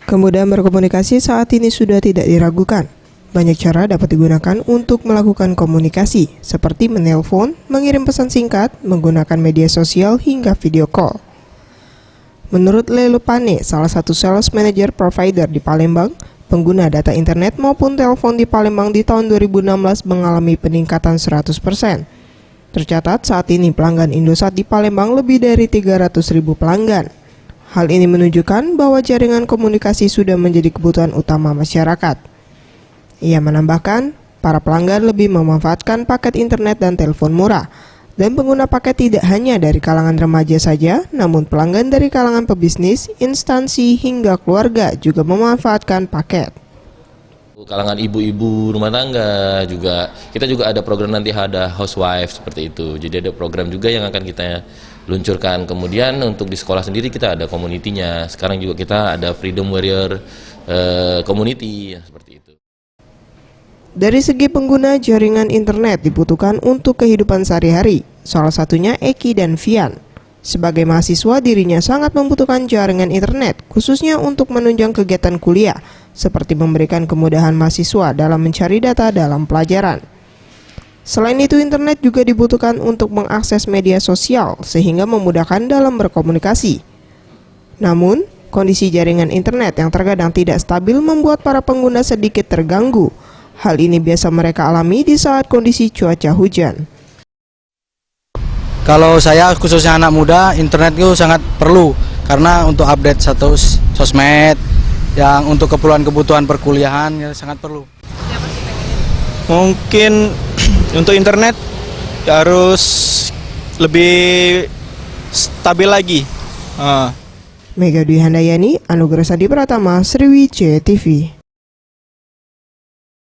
Kemudahan berkomunikasi saat ini sudah tidak diragukan. Banyak cara dapat digunakan untuk melakukan komunikasi, seperti menelpon, mengirim pesan singkat, menggunakan media sosial, hingga video call. Menurut Lelo Pane, salah satu sales manager provider di Palembang, pengguna data internet maupun telepon di Palembang di tahun 2016 mengalami peningkatan 100%. Tercatat saat ini pelanggan Indosat di Palembang lebih dari 300.000 pelanggan. Hal ini menunjukkan bahwa jaringan komunikasi sudah menjadi kebutuhan utama masyarakat. Ia menambahkan, para pelanggan lebih memanfaatkan paket internet dan telepon murah, dan pengguna paket tidak hanya dari kalangan remaja saja, namun pelanggan dari kalangan pebisnis, instansi, hingga keluarga juga memanfaatkan paket. Kalangan ibu-ibu rumah tangga juga, kita juga ada program nanti ada housewife seperti itu. Jadi ada program juga yang akan kita luncurkan. Kemudian untuk di sekolah sendiri kita ada community-nya. Sekarang juga kita ada Freedom Warrior Community seperti itu. Dari segi pengguna, jaringan internet dibutuhkan untuk kehidupan sehari-hari. Salah satunya Eki dan Vian. Sebagai mahasiswa, dirinya sangat membutuhkan jaringan internet, khususnya untuk menunjang kegiatan kuliah, seperti memberikan kemudahan mahasiswa dalam mencari data dalam pelajaran. Selain itu, internet juga dibutuhkan untuk mengakses media sosial, sehingga memudahkan dalam berkomunikasi. Namun, kondisi jaringan internet yang terkadang tidak stabil membuat para pengguna sedikit terganggu. Hal ini biasa mereka alami di saat kondisi cuaca hujan. Kalau saya khususnya anak muda, internet itu sangat perlu karena untuk update status sosmed, yang untuk kebutuhan perkuliahan ya sangat perlu. Mungkin untuk internet harus lebih stabil lagi. Mega Dwi Handayani, Anugerah Sandi Pratama, Sriwijaya TV.